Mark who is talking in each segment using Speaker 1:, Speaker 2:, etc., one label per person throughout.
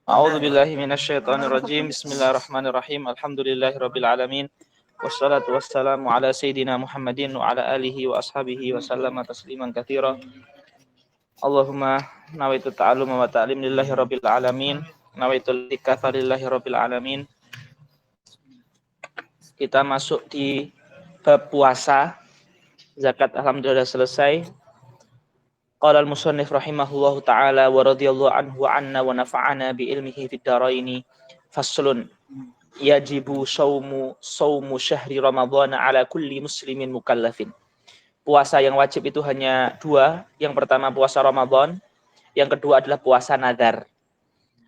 Speaker 1: A'udzubillahi minasyaitonirrajim. Bismillahirrahmanirrahim. Alhamdulillahirabbil alamin. Wassalatu wassalamu ala sayyidina Muhammadin wa ala alihi wa ashabihi wa sallama tasliman katsira. Allahumma nawaitu ta'alluma wa ta'lim lillahi rabbil alamin. Nawaitu ikatha lillahi rabbil alamin. Kita masuk di bab puasa. Zakat alhamdulillah selesai. Qala al-musannif rahimahullahu ta'ala wa radhiyallahu anhu wa anna wa nafa'ana bi ilmihi fid dharaini. Faslun yajibu saumu syahri ramadhan ala kulli muslimin mukallafin. Puasa yang wajib itu hanya dua. Yang pertama puasa Ramadan, yang kedua adalah puasa nadar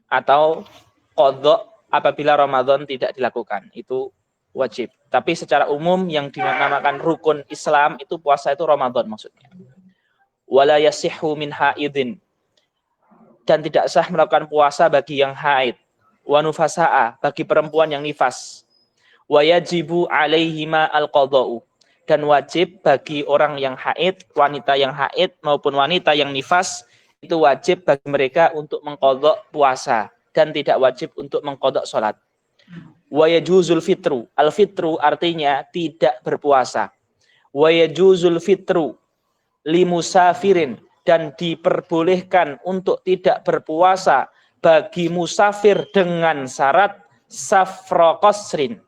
Speaker 1: atau qadha apabila Ramadan tidak dilakukan. Itu wajib. Tapi secara umum yang dinamakan rukun Islam itu puasa itu Ramadan maksudnya. Wala yasihhu min haidin, dan tidak sah melakukan puasa bagi yang haid, wa nufasaa, bagi perempuan yang nifas, wa yajibu alaihima alqadha'u, dan wajib bagi orang yang haid, wanita yang haid maupun wanita yang nifas, itu wajib bagi mereka untuk mengqadha puasa dan tidak wajib untuk mengqadha salat. Wa yajuzul fitru, al-fitru artinya tidak berpuasa. Wa yajuzul fitru limusafirin, dan diperbolehkan untuk tidak berpuasa bagi musafir dengan syarat safra qasrin,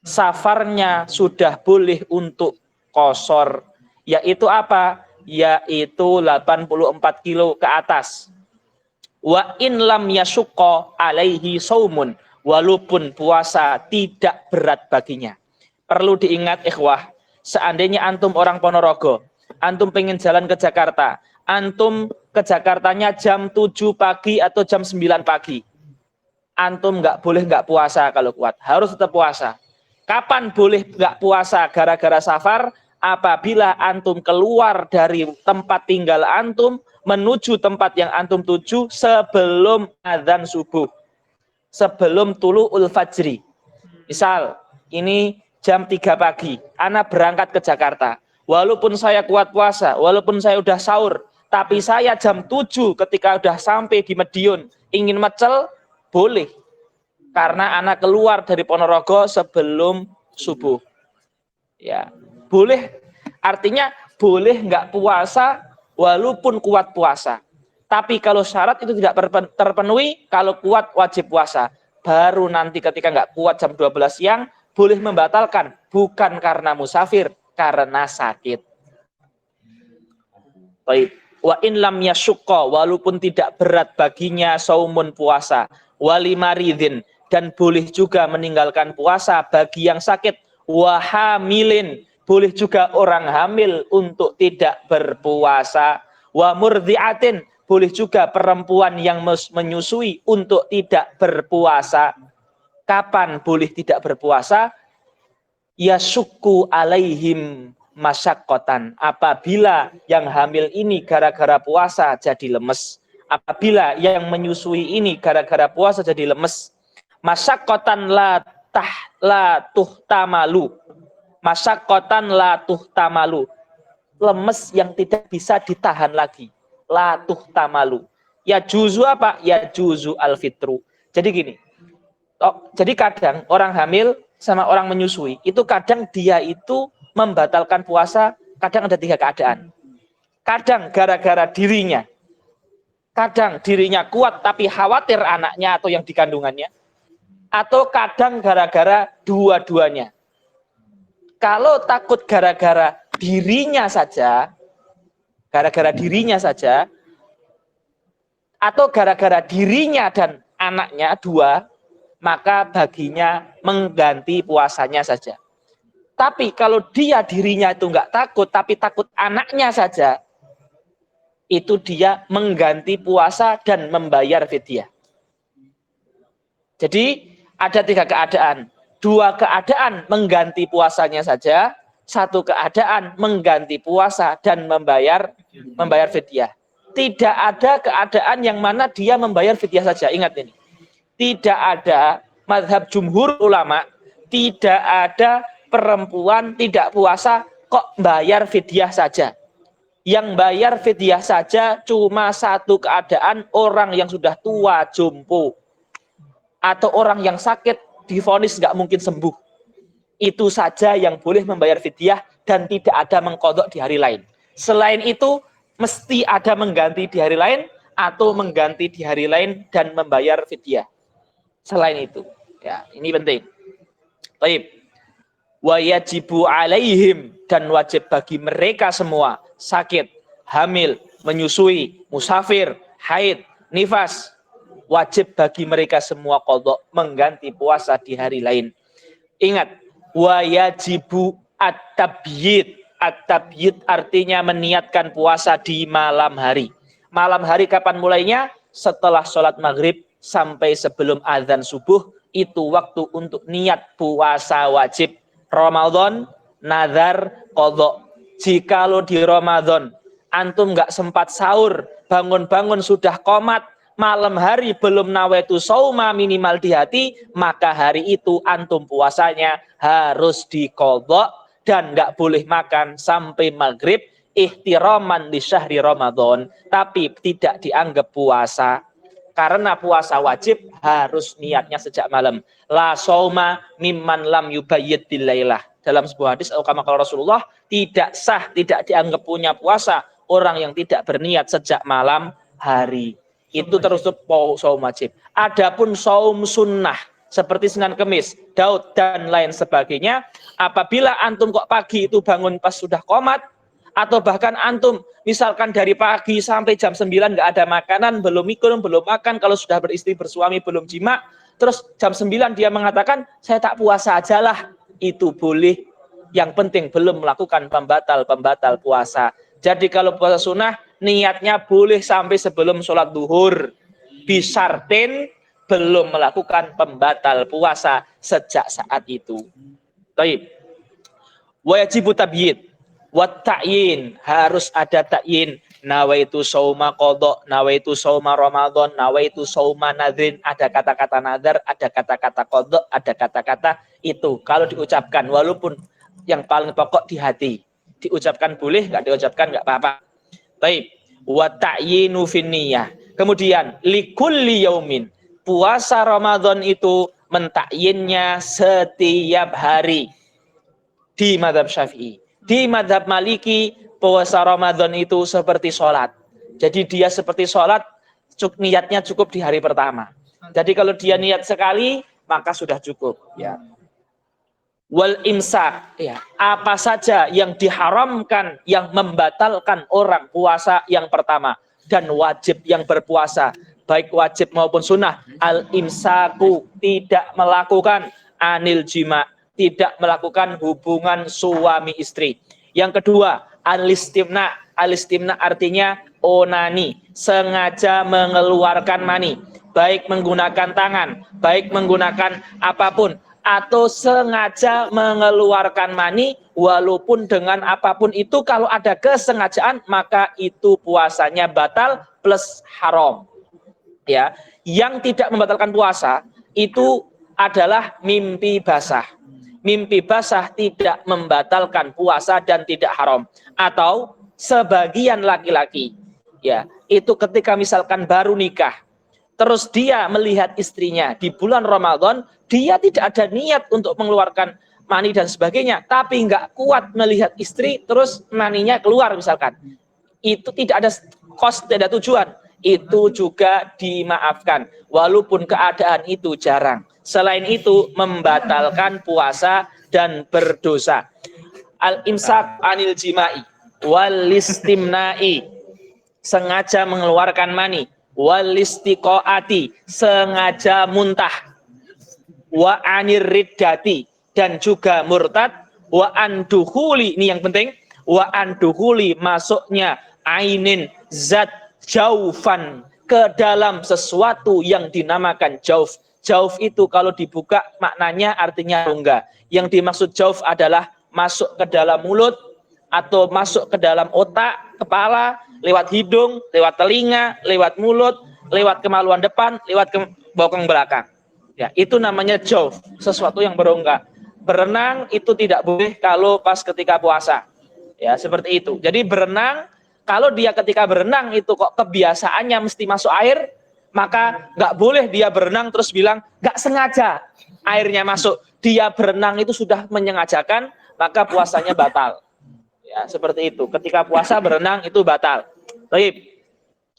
Speaker 1: safarnya sudah boleh untuk qasar, yaitu apa? Yaitu 84 kilo ke atas. Wa in lam yashqa alaihi saumun, walaupun puasa tidak berat baginya. Perlu diingat ikhwah, seandainya antum orang Ponorogo, antum pengen jalan ke Jakarta, antum ke Jakartanya jam 7 pagi atau jam 9 pagi. Antum nggak boleh nggak puasa kalau kuat, harus tetap puasa. Kapan boleh nggak puasa gara-gara safar? Apabila antum keluar dari tempat tinggal antum menuju tempat yang antum tuju sebelum adzan subuh, sebelum tulu'ul fajri. Misal, ini jam 3 pagi, ana berangkat ke Jakarta. Walaupun saya kuat puasa, walaupun saya udah sahur, tapi saya jam 7 ketika udah sampai di Medion, ingin mecel, boleh. Karena anak keluar dari Ponorogo sebelum subuh. Ya, boleh. Artinya boleh nggak puasa walaupun kuat puasa. Tapi kalau syarat itu tidak terpenuhi, kalau kuat wajib puasa. Baru nanti ketika nggak kuat jam 12 siang, boleh membatalkan. Bukan karena musafir, karena sakit. Baik. Wa in lam yashqa, walaupun tidak berat baginya saumun puasa, wali maridin, dan boleh juga meninggalkan puasa bagi yang sakit, wa hamilin, boleh juga orang hamil untuk tidak berpuasa, wa murdiatin, boleh juga perempuan yang menyusui untuk tidak berpuasa. Kapan boleh tidak berpuasa? Yasukku alaihim masyaqqatan, apabila yang hamil ini gara-gara puasa jadi lemes, apabila yang menyusui ini gara-gara puasa jadi lemes. Masyaqqatan la tuhtamalu, masyaqqatan la tuhtamalu, lemes yang tidak bisa ditahan lagi, la tuhtamalu. Ya juzu apa? Ya juzu al-fitru. Jadi gini, jadi kadang orang hamil sama orang menyusui, itu kadang dia itu membatalkan puasa, kadang ada tiga keadaan. Kadang gara-gara dirinya, kadang dirinya kuat tapi khawatir anaknya atau yang dikandungannya, atau kadang gara-gara dua-duanya. Kalau takut gara-gara dirinya saja, atau gara-gara dirinya dan anaknya dua, maka baginya mengganti puasanya saja. Tapi kalau dia dirinya itu nggak takut, tapi takut anaknya saja, itu dia mengganti puasa dan membayar fidyah. Jadi ada tiga keadaan. Dua keadaan mengganti puasanya saja, satu keadaan mengganti puasa dan membayar fidyah. Tidak ada keadaan yang mana dia membayar fidyah saja. Ingat ini. Tidak ada mazhab jumhur ulama, tidak ada perempuan tidak puasa kok bayar fidyah saja. Yang bayar fidyah saja cuma satu keadaan, orang yang sudah tua jompo. atau orang yang sakit divonis nggak mungkin sembuh. Itu saja yang boleh membayar fidyah dan tidak ada mengqadha di hari lain. Selain itu mesti ada mengganti di hari lain atau mengganti di hari lain dan membayar fidyah. Selain itu, ya ini penting. Baik. Wa yajibu alaihim, dan wajib bagi mereka semua sakit, hamil, menyusui, musafir, haid, nifas, wajib bagi mereka semua qadha mengganti puasa di hari lain. Ingat, wa yajibu at-tabyid. At-tabyid artinya meniatkan puasa di malam hari. Malam hari kapan mulainya? Setelah sholat maghrib sampai sebelum azan subuh, itu waktu untuk niat puasa wajib. Ramadan, nazar, qadha. Jikalau di Ramadan antum nggak sempat sahur, bangun-bangun sudah qomat, malam hari belum nawaitu sauma minimal di hati, maka hari itu antum puasanya harus diqadha dan nggak boleh makan sampai maghrib ihtiraman di syahri Ramadan, tapi tidak dianggap puasa. Karena puasa wajib harus niatnya sejak malam. La sauma mimman lam yubayyit bilailah. Dalam sebuah hadis kama qala Rasulullah, tidak sah, tidak dianggap punya puasa orang yang tidak berniat sejak malam hari. Itu termasuk saum wajib. Adapun saum sunnah seperti Senin Kemis, Daud dan lain sebagainya, apabila antum kok pagi itu bangun pas sudah qomat, atau bahkan antum misalkan dari pagi sampai jam 9 nggak ada makanan, belum minum, belum makan, kalau sudah beristri bersuami belum jima, terus jam 9 dia mengatakan saya tak puasa ajalah, itu boleh. Yang penting belum melakukan pembatal puasa. Jadi kalau puasa sunnah niatnya boleh sampai sebelum sholat duhur, bisartin belum melakukan pembatal puasa sejak saat itu. Baik. Wajibu tabyid. Wat ta'yin, harus ada ta'yin. Nawaitu sauma qadha, nawaitu sauma Ramadan, nawaitu sauma nadhin. Ada kata-kata nadhar, ada kata-kata qadha, ada kata-kata itu. Kalau diucapkan, walaupun yang paling pokok di hati. Diucapkan boleh, nggak diucapkan nggak apa-apa. Baik. Wa ta'yinu fin niyyah. Kemudian likulli yaumin. Puasa Ramadan itu mentakyinnya setiap hari. Di mazhab Syafi'i. Di mazhab Maliki, puasa Ramadan itu seperti sholat. Jadi dia seperti sholat, niatnya cukup di hari pertama. Jadi kalau dia niat sekali, maka sudah cukup. Ya. Wal imsak, ya. Apa saja yang diharamkan, yang membatalkan orang puasa yang pertama. Dan wajib yang berpuasa, baik wajib maupun sunnah. Al imsaku, tidak melakukan anil jima', tidak melakukan hubungan suami istri. Yang kedua, al-istimna. Al-istimna artinya onani, sengaja mengeluarkan mani, baik menggunakan tangan, baik menggunakan apapun, atau sengaja mengeluarkan mani walaupun dengan apapun itu, kalau ada kesengajaan maka itu puasanya batal plus haram. Ya, yang tidak membatalkan puasa itu adalah mimpi basah. Mimpi basah tidak membatalkan puasa dan tidak haram. Atau sebagian laki-laki, ya, itu ketika misalkan baru nikah, terus dia melihat istrinya di bulan Ramadan, dia tidak ada niat untuk mengeluarkan mani dan sebagainya, tapi nggak kuat melihat istri, terus maninya keluar misalkan. Itu tidak ada kos, tidak ada tujuan. Itu juga dimaafkan, walaupun keadaan itu jarang. Selain itu membatalkan puasa dan berdosa. Al-imsak anil jima'i wal istimna'i, sengaja mengeluarkan mani, wal istiqaati, sengaja muntah, wa anir riddati, dan juga murtad, wa anduhuli, ini yang penting, wa anduhuli, masuknya ainin zat jaufan, ke dalam sesuatu yang dinamakan jauf. Jauf itu kalau dibuka maknanya artinya rongga. Yang dimaksud jauf adalah masuk ke dalam mulut atau masuk ke dalam otak, kepala, lewat hidung, lewat telinga, lewat mulut, lewat kemaluan depan, lewat ke bokong belakang. Ya, itu namanya jauf, sesuatu yang berongga. Berenang itu tidak boleh kalau pas ketika puasa. Ya, seperti itu. Jadi berenang, kalau dia ketika berenang itu kok kebiasaannya mesti masuk air, maka nggak boleh dia berenang terus bilang nggak sengaja airnya masuk. Dia berenang itu sudah menyengajakan, maka puasanya batal. Ya, seperti itu. Ketika puasa berenang itu batal. Baik.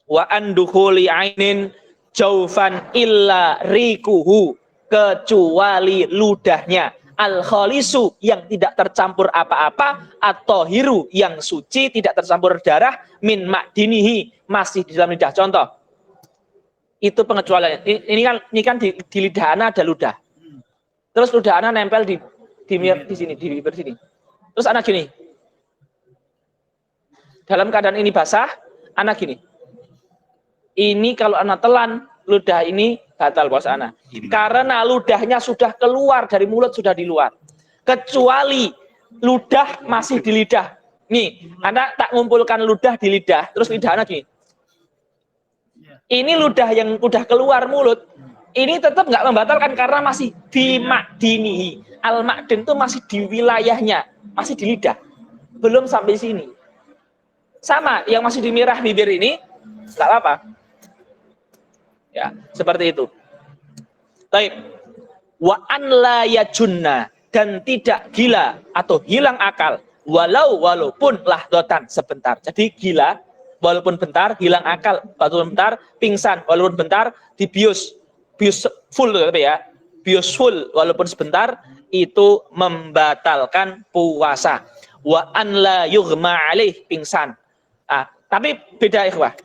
Speaker 1: Wa andukhuli ainin jaufan illa rikuhu, kecuali ludahnya, al khalisu yang tidak tercampur apa-apa, atau hiru yang suci tidak tercampur darah, min ma'dinihi masih di dalam lidah. Contoh, itu pengecualian. Ini kan di lidah anak ada ludah. Terus ludah anak nempel di sini, di bibir sini. Terus anak gini. Dalam keadaan ini basah, anak gini. Ini kalau anak telan, ludah ini batal puasa anak. Karena ludahnya sudah keluar dari mulut, sudah di luar. Kecuali ludah masih di lidah. Nih, anak tak ngumpulkan ludah di lidah, terus lidah anak gini. Ini ludah yang udah keluar mulut, ini tetap nggak membatalkan karena masih di ma'dinihi. Al-ma'din itu masih di wilayahnya, masih di lidah. Belum sampai sini. Sama, yang masih di mirah bibir ini, nggak apa-apa. Ya, seperti itu. Baik. Wa an la yajunna, dan tidak gila atau hilang akal walaupun lahdotan sebentar. Jadi gila walaupun bentar, hilang akal walaupun bentar, pingsan walaupun bentar, dibius full ya. Bius full walaupun sebentar itu membatalkan puasa. Wa an la yughma alaih, pingsan. Tapi beda ikhwah.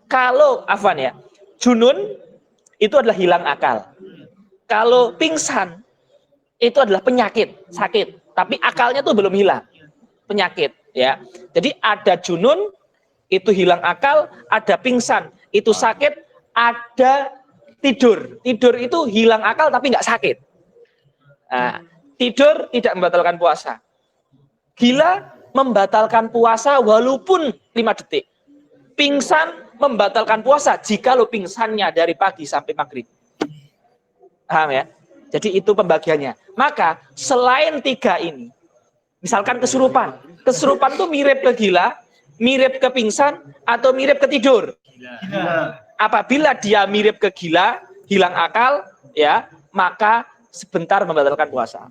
Speaker 1: Kalau afwan ya, junun itu adalah hilang akal. Kalau pingsan itu adalah penyakit, sakit, tapi akalnya tuh belum hilang. Penyakit, ya. Jadi ada junun itu hilang akal, ada pingsan itu sakit, ada tidur. Tidur itu hilang akal tapi nggak sakit. Nah, tidur tidak membatalkan puasa. Gila membatalkan puasa walaupun 5 detik. Pingsan membatalkan puasa jika lo pingsannya dari pagi sampai maghrib. Paham ya? Jadi itu pembagiannya. Maka selain 3 ini, misalkan kesurupan. Kesurupan itu mirip ke gila, mirip ke pingsan, atau mirip ke tidur. Apabila dia mirip ke gila, hilang akal, ya, maka sebentar membatalkan puasa.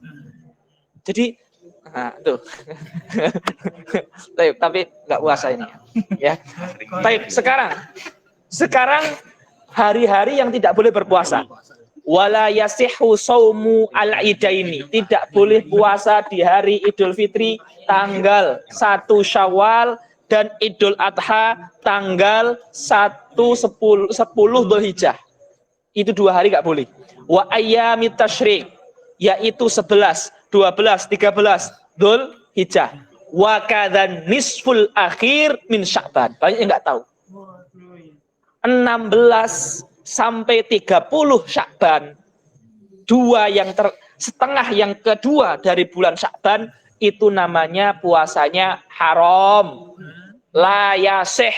Speaker 1: Jadi, tuh. Tapi nggak puasa ini. Ya. Baik, sekarang hari-hari yang tidak boleh berpuasa. Wala yasihhu shaumu al-idaini, tidak boleh puasa di hari Idul Fitri tanggal 1 Syawal dan Idul Adha tanggal 10 Dzulhijjah. Itu 2 hari nggak boleh. Wa ayyamit tasyrik, yaitu 11, 12, 13 Dzulhijjah. Wa kadzan nisful akhir min Sya'ban. Banyak yang nggak tahu. 16 sampai 30 Sya'ban. 2 yang setengah yang kedua dari bulan Sya'ban itu namanya puasanya haram. La yasih.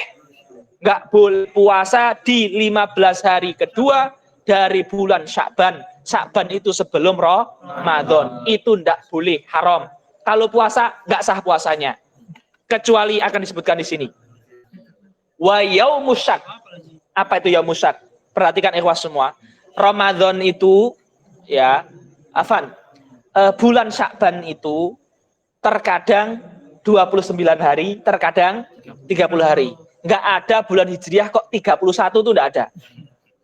Speaker 1: Nggak boleh puasa di 15 hari kedua dari bulan Sya'ban. Sya'ban itu sebelum Ramadan. Itu nggak boleh, haram. Kalau puasa nggak sah puasanya, kecuali akan disebutkan di sini. Wa yaumus syak. Apa itu yaumus syak? Perhatikan ikhwah semua. Ramadan itu ya, bulan Sya'ban itu terkadang 29 hari, terkadang 30 hari. Nggak ada bulan Hijriah kok 31 itu nggak ada.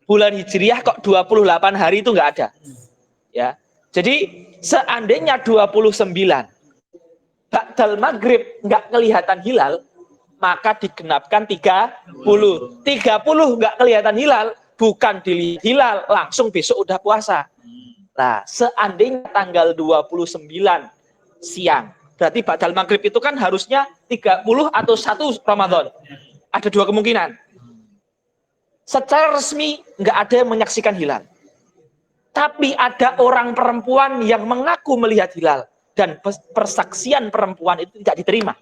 Speaker 1: Bulan Hijriah kok 28 hari itu nggak ada. Ya. Jadi seandainya 29 ba'dal maghrib nggak kelihatan hilal, maka digenapkan 30. 30 nggak kelihatan hilal, bukan dilihat hilal, langsung besok udah puasa. Nah, seandainya tanggal 29 siang, berarti ba'dal maghrib itu kan harusnya 30 atau 1 Ramadan. Ada 2 kemungkinan. Secara resmi nggak ada yang menyaksikan hilal. Tapi ada orang perempuan yang mengaku melihat hilal. Dan persaksian perempuan itu tidak diterima.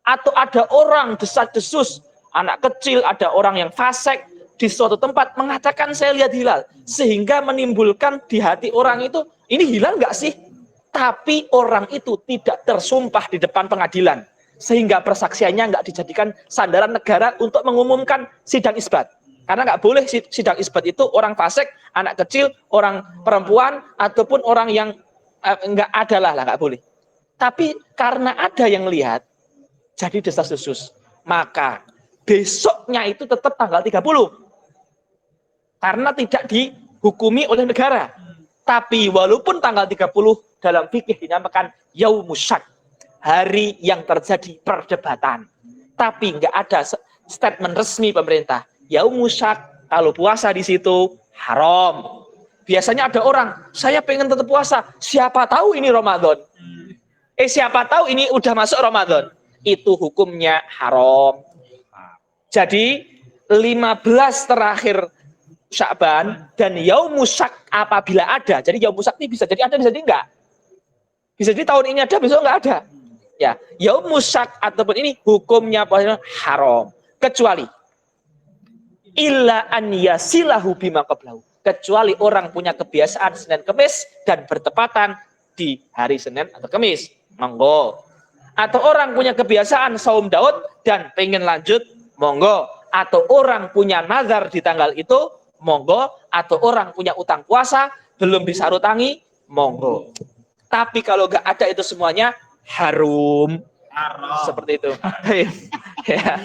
Speaker 1: Atau ada orang desas-desus, anak kecil, ada orang yang fasik di suatu tempat mengatakan saya lihat hilal. Sehingga menimbulkan di hati orang itu, ini hilal nggak sih? Tapi orang itu tidak tersumpah di depan pengadilan. Sehingga persaksiannya nggak dijadikan sandaran negara untuk mengumumkan sidang isbat. Karena nggak boleh sidang isbat itu orang fasik, anak kecil, orang perempuan, ataupun orang yang nggak ada lah, nggak boleh. Tapi karena ada yang lihat, jadi desas-desus. Maka besoknya itu tetap tanggal 30. Karena tidak dihukumi oleh negara. Tapi walaupun tanggal 30 dalam fikih dinamakan yaumus syak, hari yang terjadi perdebatan. Tapi nggak ada statement resmi pemerintah. Yaumus syak, kalau puasa di situ haram. Biasanya ada orang, saya pengen tetap puasa. Siapa tahu ini Ramadan? Siapa tahu ini udah masuk Ramadan? Itu hukumnya haram. Jadi 15 terakhir Sya'ban dan yaumus syak apabila ada. Jadi yaumus syak ini bisa jadi ada, bisa jadi enggak. Bisa jadi tahun ini ada, besok enggak ada. Ya, yaumus syak ataupun ini hukumnya haram. Kecuali illa an yasilahu bima qablahu. Kecuali orang punya kebiasaan Senin Kemis dan bertepatan di hari Senin atau Kemis. Monggo. Atau orang punya kebiasaan saum Daud dan pengen lanjut, monggo. Atau orang punya nazar di tanggal itu, monggo. Atau orang punya utang puasa belum bisa rutangi, monggo. Tapi kalau nggak ada itu semuanya haram. Seperti itu. Ya.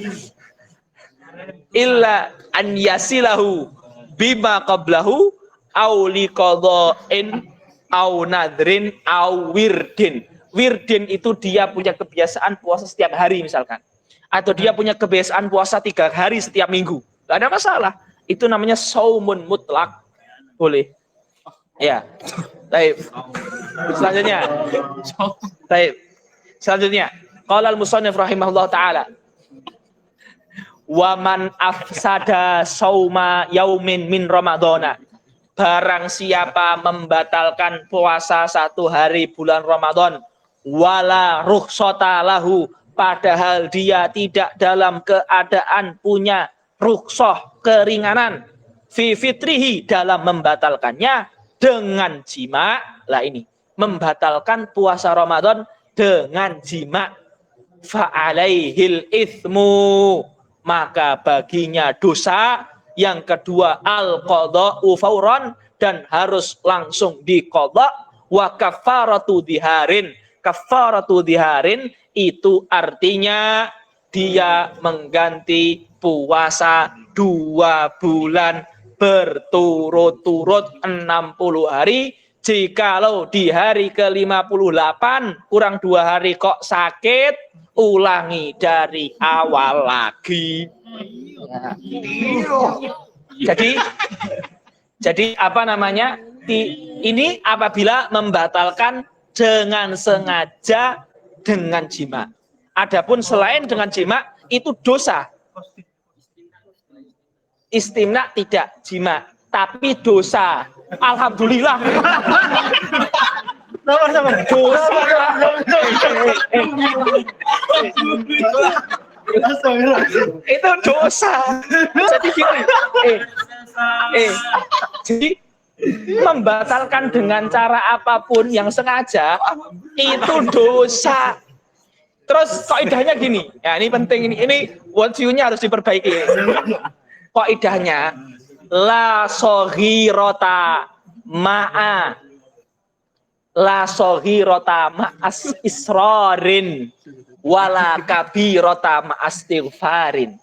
Speaker 1: Illa an yasilahu bima qablahu au liqadha'in au nadrin au wirdin. Wirdin itu dia punya kebiasaan puasa setiap hari misalkan. Atau dia punya kebiasaan puasa 3 hari setiap minggu. Gak ada masalah. Itu namanya saumun mutlak. Boleh. Ya. Baik. Selanjutnya. Baik. Selanjutnya. Qala al-musannif rahimahullah ta'ala. Wa man afsada sauma yaumin min ramadhana. Barang siapa membatalkan puasa 1 hari bulan Ramadan, wala rukhsata lahu, padahal dia tidak dalam keadaan punya rukhsah, keringanan, fi fitrihi, dalam membatalkannya dengan jima. Lah ini, membatalkan puasa Ramadan dengan jima. Fa'alaihil ithmu, maka baginya dosa. Yang kedua, al-qadha'u fauran, dan harus langsung diqadha. Wa kafaratu diharin. Kafaratu diharin itu artinya dia mengganti puasa 2 bulan berturut-turut 60 hari. Jikalau di hari ke-58 kurang 2 hari kok sakit, ulangi dari awal lagi. Ya. Jadi apa namanya? Ini apabila membatalkan dengan sengaja dengan jima. Adapun selain dengan jima itu dosa. Istimna tidak jima, tapi dosa. Alhamdulillah. Dosa. Itu dosa. Jadi gini. Jadi membatalkan dengan cara apapun yang sengaja itu dosa. Terus kaidahnya gini. Ya, ini penting, ini worldview-nya harus diperbaiki. Kaidahnya la soghirota ma'a la soghirota ma'as israrin wala kabirota ma'astighfarin.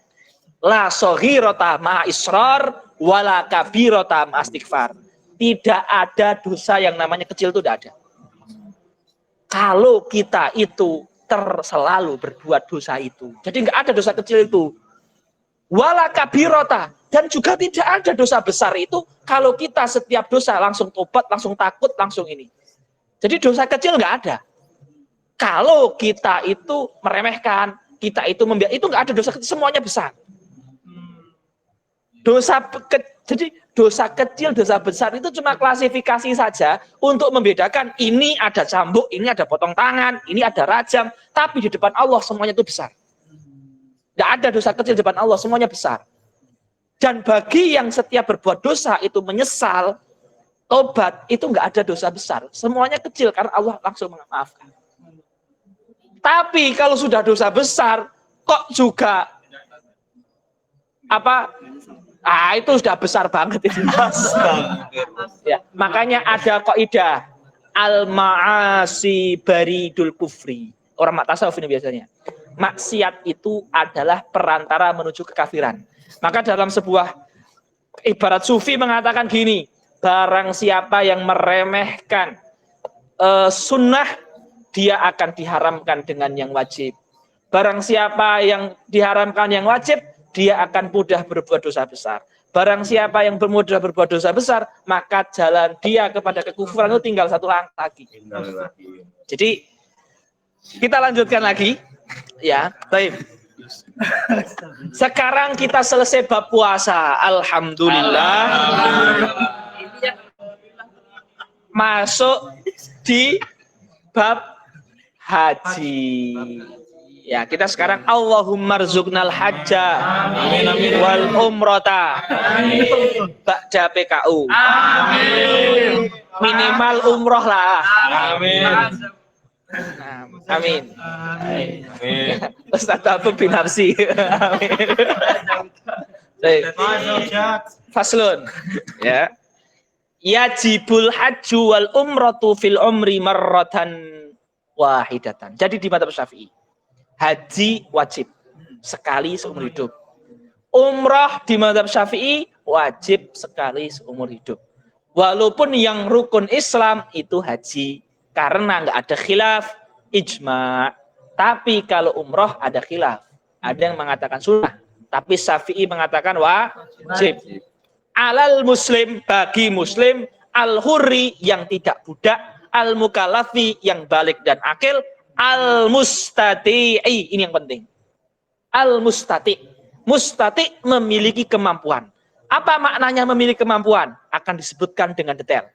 Speaker 1: La soghirota ma'israr wala kabirota ma'astighfar. Tidak ada dosa yang namanya kecil, itu tidak ada. Kalau kita itu selalu berbuat dosa itu, jadi nggak ada dosa kecil itu. Wala kabirota, dan juga tidak ada dosa besar itu kalau kita setiap dosa langsung tobat, langsung takut, langsung ini. Jadi dosa kecil nggak ada. Kalau kita itu meremehkan, kita itu membiarkan, itu nggak ada dosa kecil, semuanya besar. Jadi dosa kecil, dosa besar itu cuma klasifikasi saja untuk membedakan ini ada cambuk, ini ada potong tangan, ini ada rajam, tapi di depan Allah semuanya itu besar. Tidak ada dosa kecil di depan Allah, semuanya besar. Dan bagi yang setiap berbuat dosa itu menyesal, tobat, itu nggak ada dosa besar, semuanya kecil karena Allah langsung memaafkan. Tapi kalau sudah dosa besar, kok juga Itu sudah besar banget itu. Ya, makanya ada kaidah al-ma'asi baridul kufri. Orang tasawuf ini biasanya. Maksiat itu adalah perantara menuju kekafiran. Maka dalam sebuah ibarat sufi mengatakan gini, barang siapa yang meremehkan sunnah, dia akan diharamkan dengan yang wajib. Barang siapa yang diharamkan yang wajib, dia akan mudah berbuat dosa besar. Barang siapa yang mudah berbuat dosa besar, maka jalan dia kepada kekufuran itu tinggal satu langkah lagi. Jadi kita lanjutkan lagi, ya. Baik. Sekarang kita selesai bab puasa. Alhamdulillah. Masuk di bab haji. Ya, kita sekarang Allahumma rzuqnal hajja wal umrata ba'da PKU. Amin. Minimal umroh lah. Amin. Amin. Amin. Ustaz Abu bin Harsi. Amin. Faslun. Ya. Yajibul hajju wal umratu fil umri marratan wahidatan. Jadi di madzhab Syafi'i, haji wajib sekali seumur hidup. Umrah di madzhab Syafi'i wajib sekali seumur hidup. Walaupun yang rukun Islam itu haji, karena nggak ada khilaf ijma. Tapi kalau umrah ada khilaf. Ada yang mengatakan sunnah, tapi Syafi'i mengatakan wajib. Alal muslim, bagi muslim, al-hurri yang tidak budak, al-mukallafi yang balik dan akil, al-mustati'i, ini yang penting. Al-mustati'. Mustati' memiliki kemampuan. Apa maknanya memiliki kemampuan? Akan disebutkan dengan detail.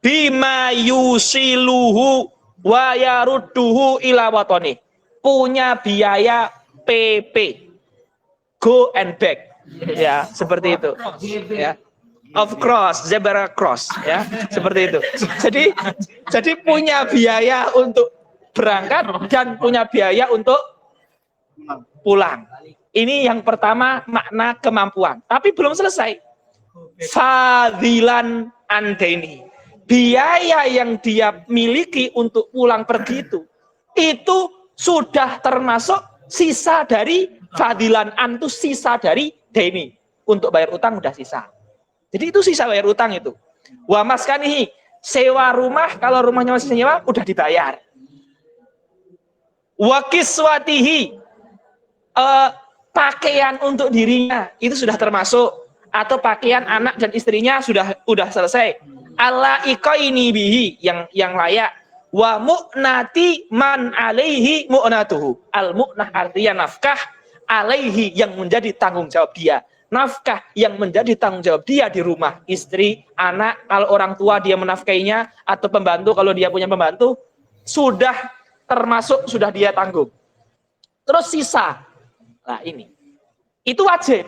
Speaker 1: Bima yusiluhu wa yarudduhu ila watoni. Punya biaya PP. Go and back. Ya, seperti itu. Ya. Of cross, zebra cross, ya, seperti itu. Jadi punya biaya untuk berangkat dan punya biaya untuk pulang. Ini yang pertama makna kemampuan. Tapi belum selesai. Fadilan andaini. Biaya yang dia miliki untuk pulang pergi itu sudah termasuk sisa dari fadilan antu, sisa dari deni. Untuk bayar utang udah sisa. Jadi itu sisa bayar utang itu. Wa maskanihi, sewa rumah, kalau rumahnya masih sewa udah dibayar. Wa kiswatihi, pakaian untuk dirinya itu sudah termasuk, atau pakaian anak dan istrinya sudah selesai. Ala ikoini bihi, yang layak. Wa mu'nati man alaihi mu'natuhu. Al mu'nah artinya nafkah, alaihi yang menjadi tanggung jawab dia. Nafkah yang menjadi tanggung jawab dia di rumah. Istri, anak, kalau orang tua dia menafkainya, atau pembantu kalau dia punya pembantu, sudah termasuk, sudah dia tanggung. Terus sisa. Nah ini. Itu wajib.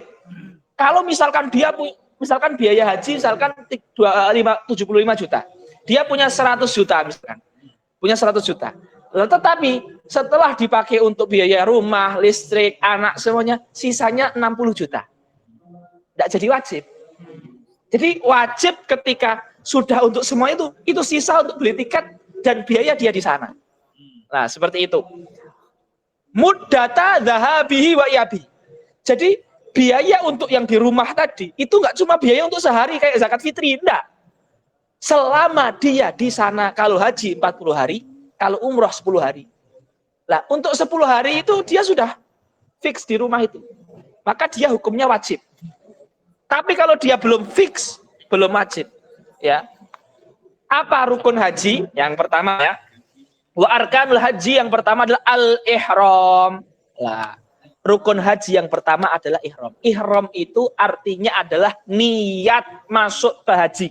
Speaker 1: Kalau misalkan dia misalkan biaya haji misalkan 75 juta. Dia punya 100 juta misalkan. Punya 100 juta. Tetapi setelah dipakai untuk biaya rumah, listrik, anak semuanya, sisanya 60 juta. Tidak jadi wajib. Jadi wajib ketika sudah untuk semua itu sisa untuk beli tiket dan biaya dia di sana. Nah, seperti itu. Muddata dhahabihi wa iyabi. Jadi biaya untuk yang di rumah tadi itu nggak cuma biaya untuk sehari kayak zakat fitri, enggak. Selama dia di sana, kalau haji 40 hari, kalau umroh 10 hari. Nah, untuk 10 hari itu dia sudah fix di rumah itu. Maka dia hukumnya wajib. Tapi kalau dia belum fix, belum wajib. Ya. Apa rukun haji? Yang pertama ya. Wa arkanul haji yang pertama adalah al-ihram. Nah, rukun haji yang pertama adalah ihram. Ihram itu artinya adalah niat masuk ke haji.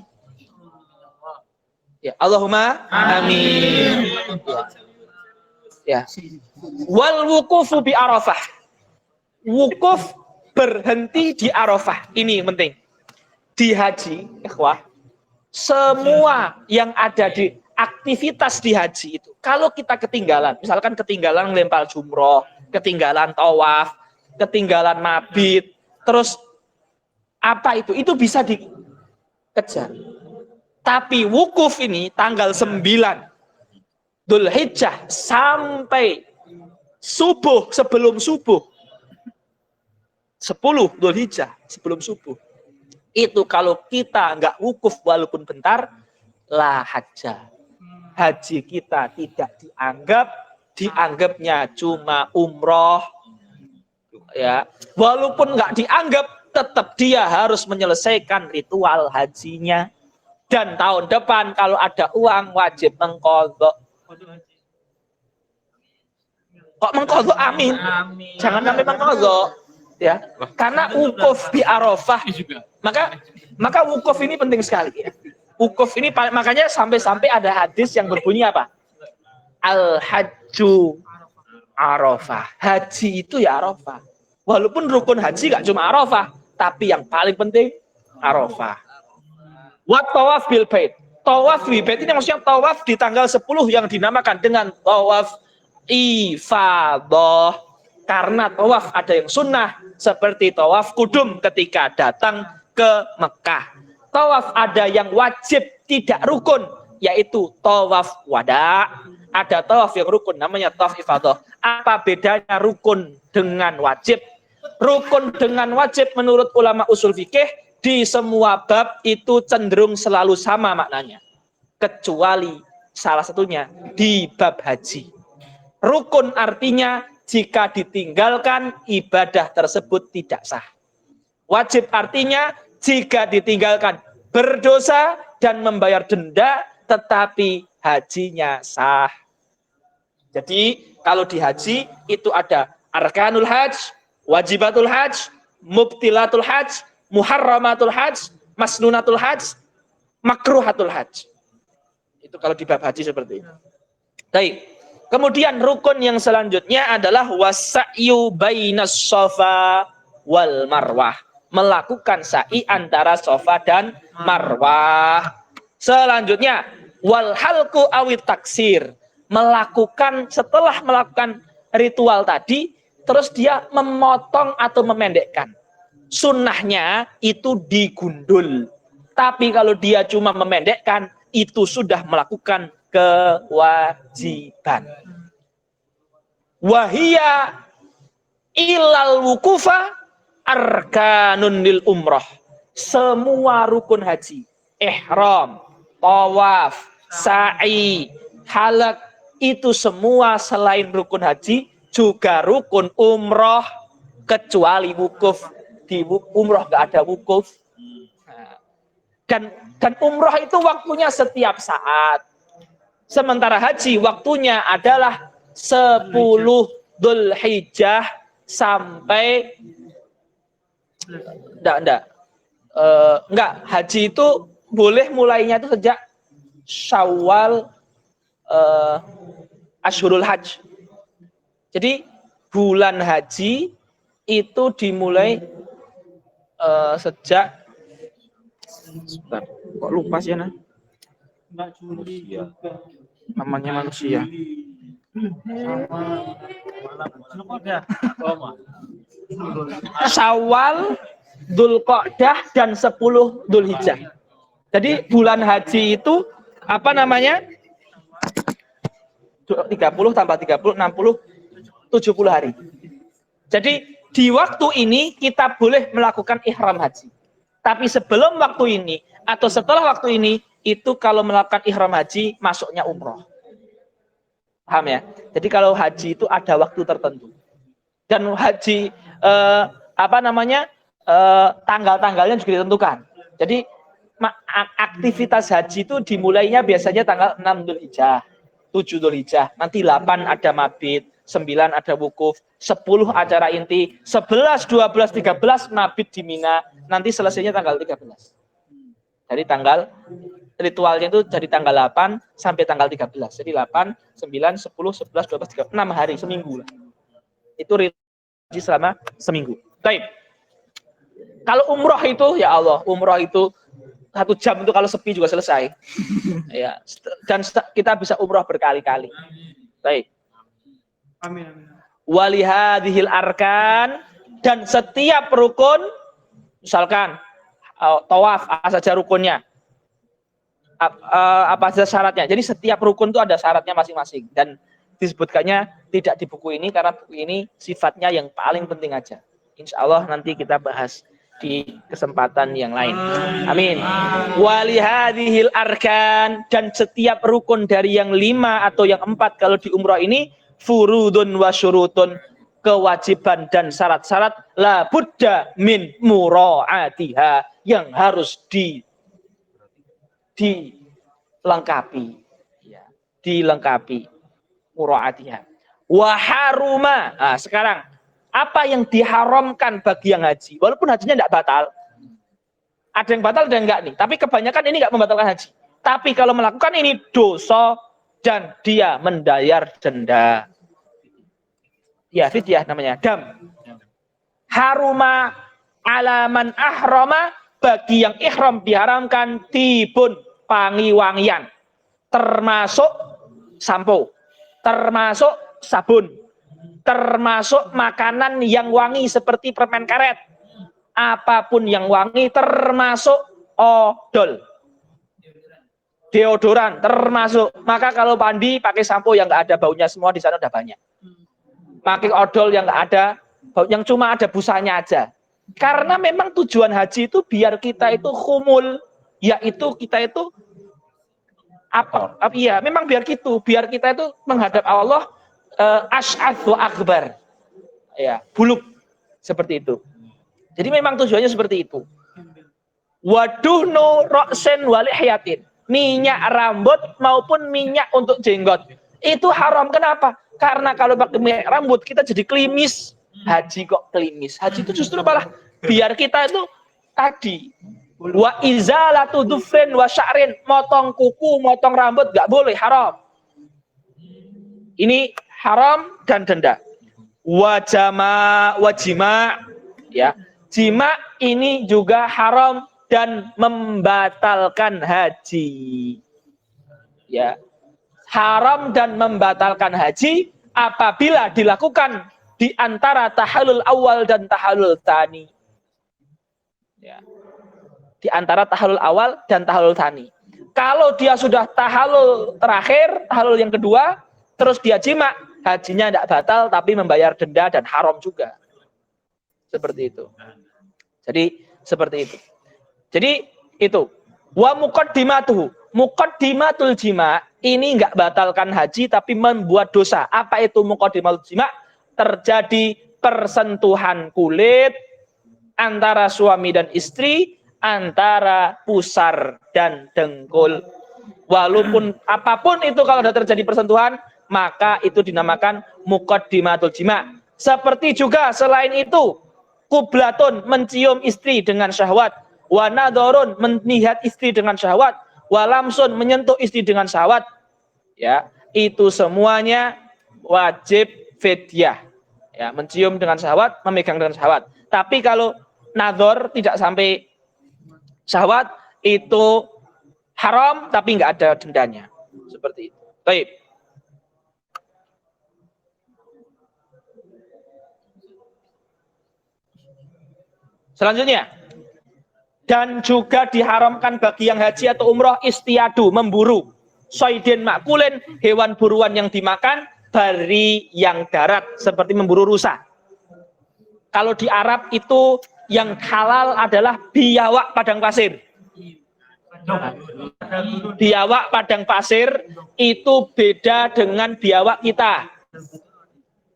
Speaker 1: Ya, Allahumma amin. Ya. Wal wukufu bi Arafah. Wukuf berhenti di Arafah. Ini yang penting. Di haji, ikhwah, semua yang ada di aktivitas di haji itu, kalau kita ketinggalan, misalkan ketinggalan lempar jumroh, ketinggalan tawaf, ketinggalan mabit, terus Apa itu? Itu bisa dikejar. Tapi wukuf ini tanggal 9 Dzulhijjah sampai subuh, sebelum subuh 10 Dzulhijjah sebelum subuh. Itu kalau kita nggak wukuf walaupun bentar, la hajjah. Haji kita tidak dianggapnya cuma umroh. Ya, walaupun nggak dianggap, tetap dia harus menyelesaikan ritual hajinya. Dan tahun depan kalau ada uang wajib mengqadha. Kok mengqadha? Amin. Jangan sampai mengqadha. Ya, karena wukuf di Arafah. Maka wukuf ini penting sekali. Ya. Wukuf ini makanya sampai-sampai ada hadis yang berbunyi apa? Al-hajju Arafah. Haji itu ya Arafah. Walaupun rukun haji gak cuma Arafah, tapi yang paling penting Arafah. Wa tawaf bil bait. Tawaf bil bait ini maksudnya tawaf di tanggal 10 yang dinamakan dengan tawaf ifadah. Karena tawaf ada yang sunnah seperti tawaf kudum ketika datang ke Mekah. Tawaf ada yang wajib tidak rukun, yaitu tawaf wada. Ada tawaf yang rukun namanya tawaf ifadah. Apa bedanya rukun dengan wajib? Rukun dengan wajib menurut ulama usul fikih di semua bab itu cenderung selalu sama maknanya. Kecuali salah satunya di bab haji. Rukun artinya jika ditinggalkan ibadah tersebut tidak sah. Wajib artinya jika ditinggalkan berdosa dan membayar denda tetapi hajinya sah. Jadi kalau di haji itu ada arkanul hajj, wajibatul hajj, mubtilatul hajj, muharramatul hajj, masnunatul hajj, makruhatul hajj. Itu kalau di bab haji seperti itu. Baik. Kemudian rukun yang selanjutnya adalah wasa'yu bainas shafa wal marwah. Melakukan sa'i antara Safa dan Marwah. Selanjutnya wal halqu awit taksir. Setelah melakukan ritual tadi, terus dia memotong atau memendekkan. Sunnahnya itu digundul. Tapi kalau dia cuma memendekkan, itu sudah melakukan kewajiban. Wahia ilal wukufa arkanun lil umroh. Semua rukun haji, ihram, tawaf, sa'i, halak, itu semua selain rukun haji juga rukun umroh, kecuali wukuf. Di umroh gak ada wukuf. Dan umroh itu waktunya setiap saat. Sementara haji waktunya adalah 10 Dzulhijjah sampai enggak, haji itu boleh mulainya itu sejak Syawal Ashhurul Hajj. Jadi bulan haji itu dimulai sejak sebentar, kok lupa sih ya? Namanya manusia. Syawal, Dzulqa'dah dan 10 Dzulhijjah. Jadi bulan haji itu apa namanya? 30 tambah 30, 60, 70 hari. Jadi di waktu ini kita boleh melakukan ihram haji. Tapi sebelum waktu ini atau setelah waktu ini, itu kalau melakukan ihram haji masuknya umroh. Paham ya? Jadi kalau haji itu ada waktu tertentu. Dan haji tanggal-tanggalnya juga ditentukan. Jadi aktivitas haji itu dimulainya biasanya tanggal 6 Dzulhijjah, 7 Dzulhijjah, nanti 8 ada mabit, 9 ada wukuf, 10 acara inti, 11, 12, 13 mabit di Mina, nanti selesainya tanggal 13. Dari tanggal ritualnya itu dari tanggal 8 sampai tanggal 13. Jadi 8, 9, 10, 11, 12, 13, 6 hari, seminggu lah. Itu ritual selama seminggu. Baik. Kalau umroh itu, ya Allah, umroh itu 1 jam itu kalau sepi juga selesai. Ya, dan kita bisa umroh berkali-kali. Baik. Amin. Walihadhil arkan, dan setiap rukun, misalkan tawaf apa saja rukunnya, apa saja syaratnya. Jadi setiap rukun itu ada syaratnya masing-masing dan disebutkannya tidak di buku ini karena buku ini sifatnya yang paling penting aja. Insya Allah nanti kita bahas di kesempatan yang lain. Amin. Walihadihil arkan, dan setiap rukun dari yang 5 atau yang 4 kalau di umrah ini furudun wa syurutun, kewajiban dan syarat-syarat la budda min mura'atiha, yang harus dilengkapi, ya, dilengkapi mura'atiha. Wa haruma. Nah, sekarang apa yang diharamkan bagi yang haji? Walaupun hajinya tidak batal, ada yang batal dan enggak nih. Tapi kebanyakan ini enggak membatalkan haji. Tapi kalau melakukan ini dosa dan dia membayar denda. Ya, fidyah namanya, dam. Haruma alaman ahrama, bagi yang ihram diharamkan tibun, pangi-wangian, termasuk sampo, termasuk sabun, termasuk makanan yang wangi seperti permen karet, apapun yang wangi, termasuk odol, deodoran termasuk. Maka kalau mandi pakai sampo yang nggak ada baunya, semua di sana udah banyak. Pakai odol yang nggak ada bau, yang cuma ada busanya aja. Karena memang tujuan haji itu biar kita itu khumul, yaitu kita itu iya, memang biar gitu, biar kita itu menghadap Allah asy'ath wa akbar. Ya, buluk seperti itu. Jadi memang tujuannya seperti itu. Waduhnu ra'sen wa lihyatin, minyak rambut maupun minyak untuk jenggot. Itu haram. Kenapa? Karena kalau pakai minyak rambut kita jadi klimis. Haji kok klimis? Haji itu justru malah biar kita itu tadi wa izalatu dhufrin wa sya'rin, motong kuku, motong rambut nggak boleh, haram. Ini haram dan denda. Wajima, ya. Jima ini juga haram dan membatalkan haji. Ya. Haram dan membatalkan haji apabila dilakukan di antara tahallul awal dan tahallul tsani. Ya. Di antara tahallul awal dan tahallul tsani. Kalau dia sudah tahallul terakhir, tahallul yang kedua, terus dia jima, hajinya tidak batal tapi membayar denda dan haram juga. Seperti itu. Jadi seperti itu. Jadi itu. Wa muqaddimatuhu, muqaddimatul jima ini enggak batalkan haji tapi membuat dosa. Apa itu muqaddimatul jima? Terjadi persentuhan kulit antara suami dan istri, antara pusar dan dengkul. Walaupun apapun itu, kalau sudah terjadi persentuhan, maka itu dinamakan muqaddimatul jima. Seperti juga selain itu, kublatun, mencium istri dengan syahwat, wa nadharun, melihat istri dengan syahwat, wa lamsun, menyentuh istri dengan syahwat, ya, itu semuanya wajib fidyah. Ya, mencium dengan syahwat, memegang dengan syahwat. Tapi kalau nadhor tidak sampai syahwat, itu haram tapi nggak ada dendanya. Seperti itu. Baik. Selanjutnya, dan juga diharamkan bagi yang haji atau umroh istiadu, memburu, soidin makulin, hewan buruan yang dimakan, dari yang darat, seperti memburu rusa. Kalau di Arab itu yang halal adalah biawak padang pasir. Biawak padang pasir itu beda dengan biawak kita.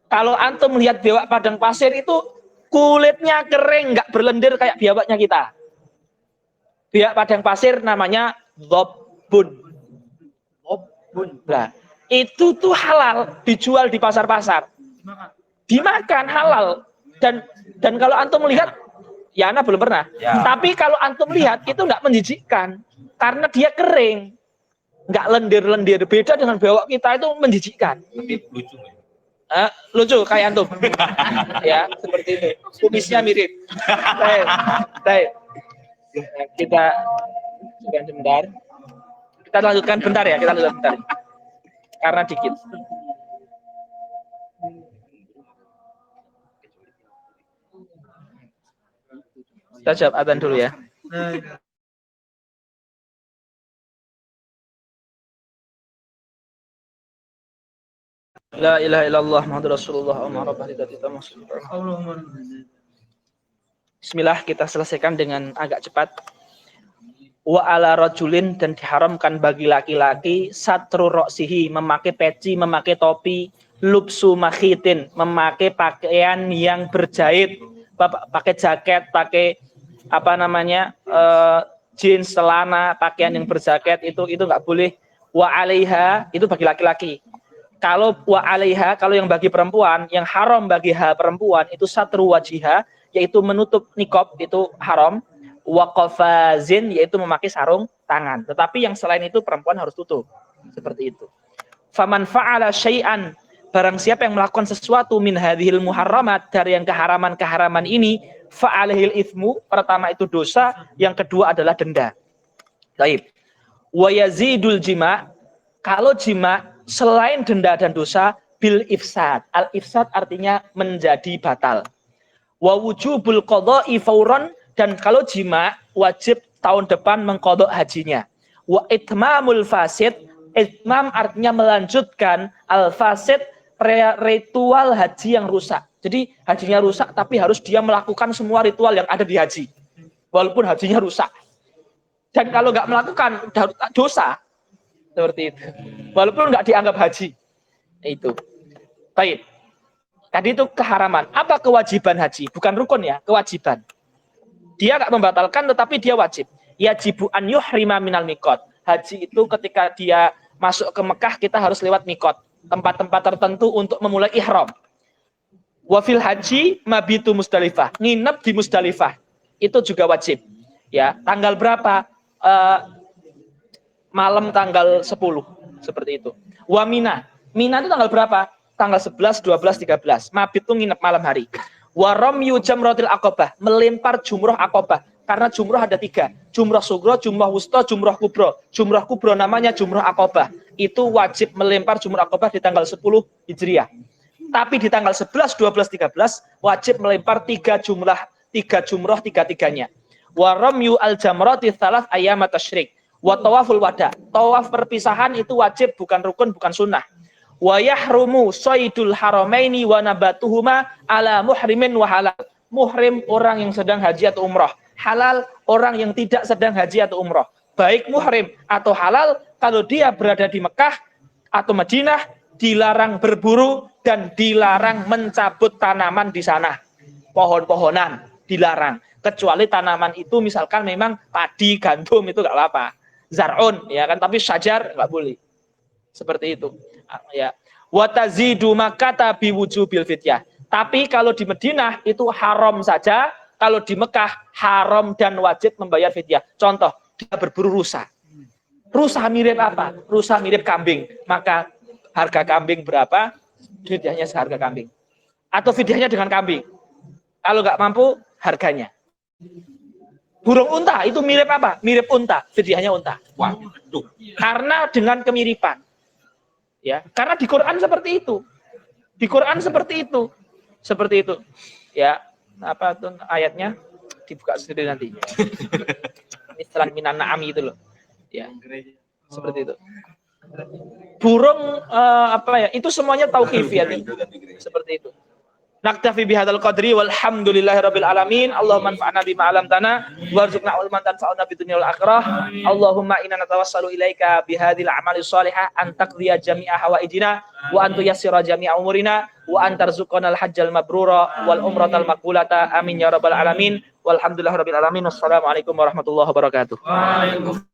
Speaker 1: Kalau antum melihat biawak padang pasir itu kulitnya kering, nggak berlendir kayak biawaknya kita. Biawak padang pasir namanya dhobun. Nah, itu tuh halal, dijual di pasar-pasar, dimakan halal. Dan kalau antum melihat, ya Ana belum pernah, ya. Tapi kalau antum lihat itu nggak menjijikkan karena dia kering, nggak lendir-lendir. Beda dengan biawak kita, itu menjijikkan. Tapi lucu. Lucu kayak antum. Ya, seperti itu. Kumisnya mirip. Baik. Kita sebentar. Kita lanjutkan bentar ya, kita lanjutkan bentar. Karena dikit. Kita jawab adzan dulu ya. La ilaha illallah Muhammadur Rasulullah. Bismillah, kita selesaikan dengan agak cepat. Wa ala rajulin, dan diharamkan bagi laki-laki satru roksihi, memakai peci, memakai topi, lubsu makhitin, memakai pakaian yang berjahit, pakai jaket, pakai apa namanya, jeans, celana, pakaian yang berjaket, itu nggak boleh. Wa alaiha, itu bagi laki-laki. Kalau wa alaiha, kalau yang bagi perempuan, yang haram bagi perempuan itu satru wajiha, yaitu menutup nikob, itu haram. Wa qafazin, yaitu memakai sarung tangan. Tetapi yang selain itu perempuan harus tutup. Seperti itu. Faman fa'ala syai'an, barang siapa yang melakukan sesuatu min hadhil muharramat, dari yang keharaman-keharaman ini, fa'alihil ithmu, pertama itu dosa, yang kedua adalah denda. Baik. Wa yazidul jima', kalau jima' selain denda dan dosa, bil ifsad. Al ifsad artinya menjadi batal. Wa wujubul qadha'i fauran, dan kalau jima wajib tahun depan mengqadha hajinya. Wa itmamul fasid, itmam artinya melanjutkan, al fasid ritual haji yang rusak. Jadi hajinya rusak tapi harus dia melakukan semua ritual yang ada di haji. Walaupun hajinya rusak. Dan kalau nggak melakukan dosa. Seperti itu. Walaupun nggak dianggap haji. Itu. Baik. Tadi itu keharaman. Apa kewajiban haji? Bukan rukun ya, kewajiban. Dia nggak membatalkan, tetapi dia wajib. Yajibu an yuhrima minal mikot. Haji itu ketika dia masuk ke Mekah, kita harus lewat mikot. Tempat-tempat tertentu untuk memulai ihram. Wafil haji mabitu Musdalifah. Nginep di Musdalifah. Itu juga wajib. Ya, tanggal berapa? Malam tanggal 10. Seperti itu. Wa Mina. Mina itu tanggal berapa? Tanggal 11, 12, 13. Mabit itu nginep malam hari. Wa ramyu jamratil aqabah, melempar jumrah aqabah. Karena jumrah ada 3. Jumrah sugro, jumrah wusta, jumrah kubro. Jumrah kubro namanya jumrah aqabah. Itu wajib melempar jumrah aqabah di tanggal 10 Hijriah. Tapi di tanggal 11, 12, 13 wajib melempar 3 jumrah tiga-tiganya. Wa ramyu al jamrati tsalas ayyam tasyrik. Wa tawaful wada. Tawaf perpisahan itu wajib, bukan rukun, bukan sunnah. Wa yahrumu saydul haramaini wa nabatuhuma ala muhrimin wa halal. Muhrim orang yang sedang haji atau umrah. Halal orang yang tidak sedang haji atau umrah. Baik muhrim atau halal, kalau dia berada di Mekah atau Madinah, dilarang berburu dan dilarang mencabut tanaman di sana. Pohon-pohonan dilarang. Kecuali tanaman itu misalkan memang padi, gandum, itu nggak apa-apa. Zar'un, ya kan, tapi syajar nggak boleh. Seperti itu. Ya. Wa tazidu makata biwujubil fidyah. Tapi kalau di Madinah itu haram saja, kalau di Mekah haram dan wajib membayar fidyah. Contoh, dia berburu rusa. Rusa mirip apa? Rusa mirip kambing. Maka harga kambing berapa? Fidyahnya seharga kambing. Atau fidyahnya dengan kambing. Kalau nggak mampu, harganya. Burung unta itu mirip apa? Mirip unta, fidyahnya unta. Waduh. Karena dengan kemiripan. Ya, karena di Quran seperti itu. Di Quran seperti itu. Seperti itu. Ya, apa tuh ayatnya? Dibuka sendiri nanti. Ini setelah minan na'ami itu loh. Ya. Seperti itu. Burung apa ya? Itu semuanya tauqif ya. Seperti itu. Naktafi bihadzal qadri walhamdulillahirabbil alamin. Allahumma anfa'na bima 'allamtana warzuqna ilman tanfa'una fid dunya wal akhirah. Allahumma inna natawassalu ilaika bihadzal a'mali shalihah an taqdiya jami'a hawaijina wa an tuyassira jami'a umurina wa an tarzuqana al hajjal mabrura wal umratal maqbulata amin ya rabbal alamin. Walhamdulillahirabbil alamin. Wassalamualaikum warahmatullahi wabarakatuh. Waalaikumsalam.